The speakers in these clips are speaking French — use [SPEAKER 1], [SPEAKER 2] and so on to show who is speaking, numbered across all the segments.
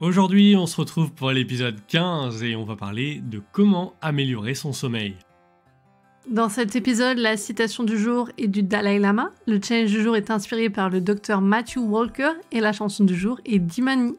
[SPEAKER 1] Aujourd'hui, on se retrouve pour l'épisode 15 et on va parler de comment améliorer son sommeil.
[SPEAKER 2] Dans cet épisode, la citation du jour est du Dalai Lama, le challenge du jour est inspiré par le docteur Matthew Walker et la chanson du jour est d'Imani.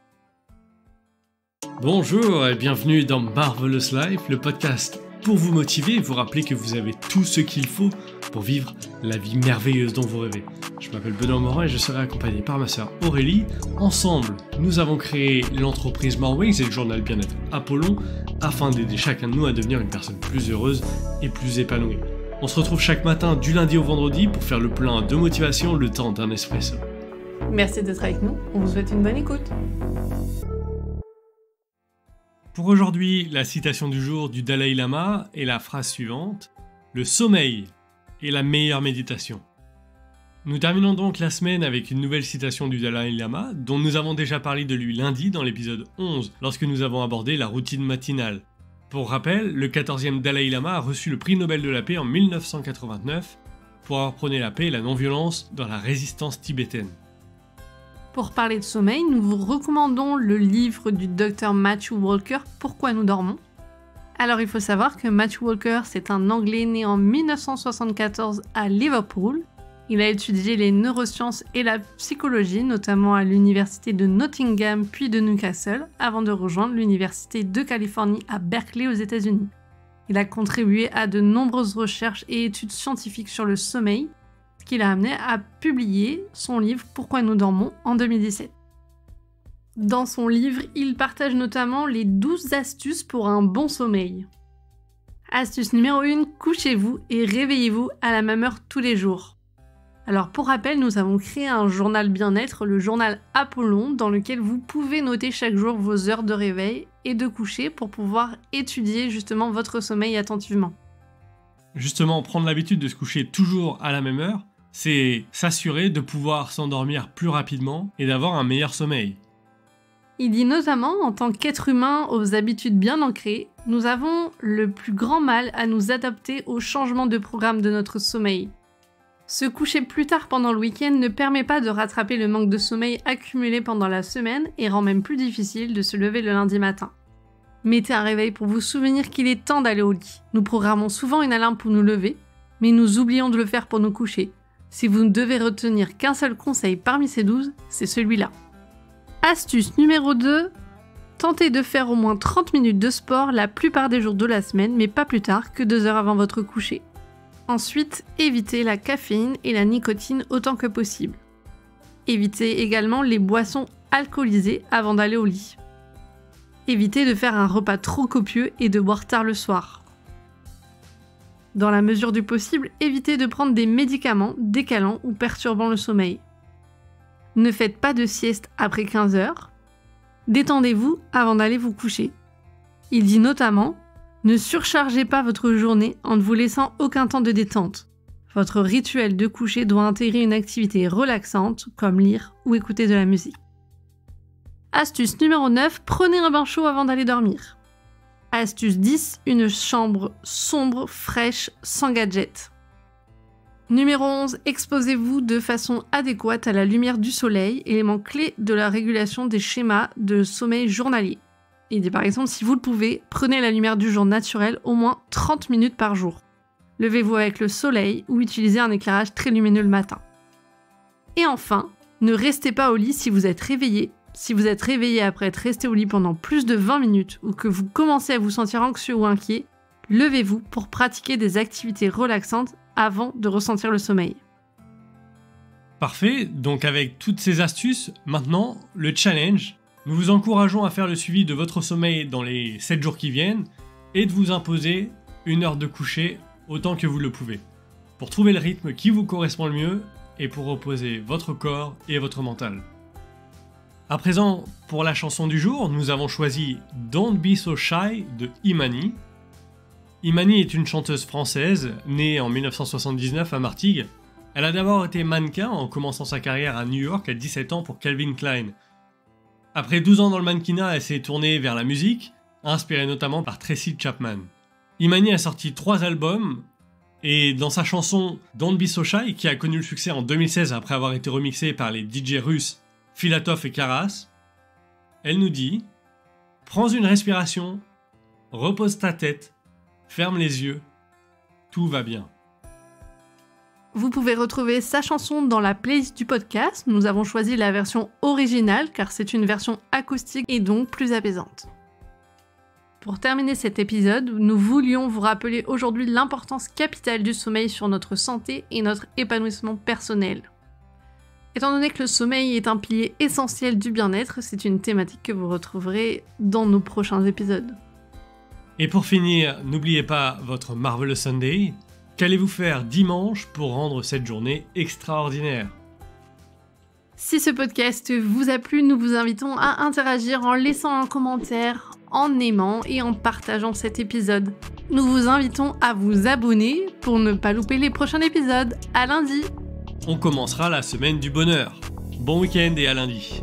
[SPEAKER 1] Bonjour et bienvenue dans Marvelous Life, le podcast pour vous motiver et vous rappeler que vous avez tout ce qu'il faut pour vivre la vie merveilleuse dont vous rêvez. Je m'appelle Benoît Morin et je serai accompagné par ma sœur Aurélie. Ensemble, nous avons créé l'entreprise More Wings et le journal bien-être Apollon afin d'aider chacun de nous à devenir une personne plus heureuse et plus épanouie. On se retrouve chaque matin du lundi au vendredi pour faire le plein de motivation le temps d'un espresso.
[SPEAKER 2] Merci d'être avec nous, on vous souhaite une bonne écoute.
[SPEAKER 1] Pour aujourd'hui, la citation du jour du Dalai Lama est la phrase suivante : le sommeil est la meilleure méditation. Nous terminons donc la semaine avec une nouvelle citation du Dalai Lama, dont nous avons déjà parlé de lui lundi dans l'épisode 11, lorsque nous avons abordé la routine matinale. Pour rappel, le 14e Dalai Lama a reçu le prix Nobel de la paix en 1989 pour avoir prôné la paix et la non-violence dans la résistance tibétaine.
[SPEAKER 2] Pour parler de sommeil, nous vous recommandons le livre du docteur Matthew Walker, Pourquoi nous dormons. Alors il faut savoir que Matthew Walker, c'est un Anglais né en 1974 à Liverpool. Il a étudié les neurosciences et la psychologie, notamment à l'université de Nottingham puis de Newcastle, avant de rejoindre l'université de Californie à Berkeley aux États-Unis. Il a contribué à de nombreuses recherches et études scientifiques sur le sommeil, ce qui l'a amené à publier son livre Pourquoi nous dormons en 2017. Dans son livre, il partage notamment les 12 astuces pour un bon sommeil. Astuce numéro 1, couchez-vous et réveillez-vous à la même heure tous les jours. Alors pour rappel, nous avons créé un journal bien-être, le journal Apollon, dans lequel vous pouvez noter chaque jour vos heures de réveil et de coucher pour pouvoir étudier justement votre sommeil attentivement.
[SPEAKER 1] Justement, prendre l'habitude de se coucher toujours à la même heure, c'est s'assurer de pouvoir s'endormir plus rapidement et d'avoir un meilleur sommeil.
[SPEAKER 2] Il dit notamment, en tant qu'être humain aux habitudes bien ancrées, nous avons le plus grand mal à nous adapter au changement de programme de notre sommeil. Se coucher plus tard pendant le week-end ne permet pas de rattraper le manque de sommeil accumulé pendant la semaine et rend même plus difficile de se lever le lundi matin. Mettez un réveil pour vous souvenir qu'il est temps d'aller au lit. Nous programmons souvent une alarme pour nous lever, mais nous oublions de le faire pour nous coucher. Si vous ne devez retenir qu'un seul conseil parmi ces 12, c'est celui-là. Astuce numéro 2, tentez de faire au moins 30 minutes de sport la plupart des jours de la semaine, mais pas plus tard que 2 heures avant votre coucher. Ensuite, évitez la caféine et la nicotine autant que possible. Évitez également les boissons alcoolisées avant d'aller au lit. Évitez de faire un repas trop copieux et de boire tard le soir. Dans la mesure du possible, évitez de prendre des médicaments décalant ou perturbant le sommeil. Ne faites pas de sieste après 15 heures. Détendez-vous avant d'aller vous coucher. Il dit notamment : ne surchargez pas votre journée en ne vous laissant aucun temps de détente. Votre rituel de coucher doit intégrer une activité relaxante comme lire ou écouter de la musique. Astuce numéro 9, prenez un bain chaud avant d'aller dormir. Astuce 10, une chambre sombre, fraîche, sans gadgets. Numéro 11, exposez-vous de façon adéquate à la lumière du soleil, élément clé de la régulation des schémas de sommeil journalier. Il dit par exemple, si vous le pouvez, prenez la lumière du jour naturel au moins 30 minutes par jour. Levez-vous avec le soleil ou utilisez un éclairage très lumineux le matin. Et enfin, ne restez pas au lit si vous êtes réveillé. Si vous êtes réveillé après être resté au lit pendant plus de 20 minutes ou que vous commencez à vous sentir anxieux ou inquiet, levez-vous pour pratiquer des activités relaxantes avant de ressentir le sommeil.
[SPEAKER 1] Parfait, donc avec toutes ces astuces, maintenant, le challenge. Nous vous encourageons à faire le suivi de votre sommeil dans les 7 jours qui viennent et de vous imposer une heure de coucher autant que vous le pouvez, pour trouver le rythme qui vous correspond le mieux et pour reposer votre corps et votre mental. À présent, pour la chanson du jour, nous avons choisi Don't Be So Shy de Imani. Imani est une chanteuse française, née en 1979 à Martigues. Elle a d'abord été mannequin en commençant sa carrière à New York à 17 ans pour Calvin Klein. Après 12 ans dans le mannequinat, elle s'est tournée vers la musique, inspirée notamment par Tracy Chapman. Imani a sorti 3 albums, et dans sa chanson Don't Be So Shy, qui a connu le succès en 2016 après avoir été remixée par les DJ russes Filatov et Karas, elle nous dit Prends une respiration, repose ta tête, ferme les yeux, tout va bien.
[SPEAKER 2] Vous pouvez retrouver sa chanson dans la playlist du podcast. Nous avons choisi la version originale car c'est une version acoustique et donc plus apaisante. Pour terminer cet épisode, nous voulions vous rappeler aujourd'hui l'importance capitale du sommeil sur notre santé et notre épanouissement personnel. Étant donné que le sommeil est un pilier essentiel du bien-être, c'est une thématique que vous retrouverez dans nos prochains épisodes.
[SPEAKER 1] Et pour finir, n'oubliez pas votre Marvelous Sunday. Qu'allez-vous faire dimanche pour rendre cette journée extraordinaire ?
[SPEAKER 2] Si ce podcast vous a plu, nous vous invitons à interagir en laissant un commentaire, en aimant et en partageant cet épisode. Nous vous invitons à vous abonner pour ne pas louper les prochains épisodes. À lundi!
[SPEAKER 1] On commencera la semaine du bonheur. Bon week-end et à lundi.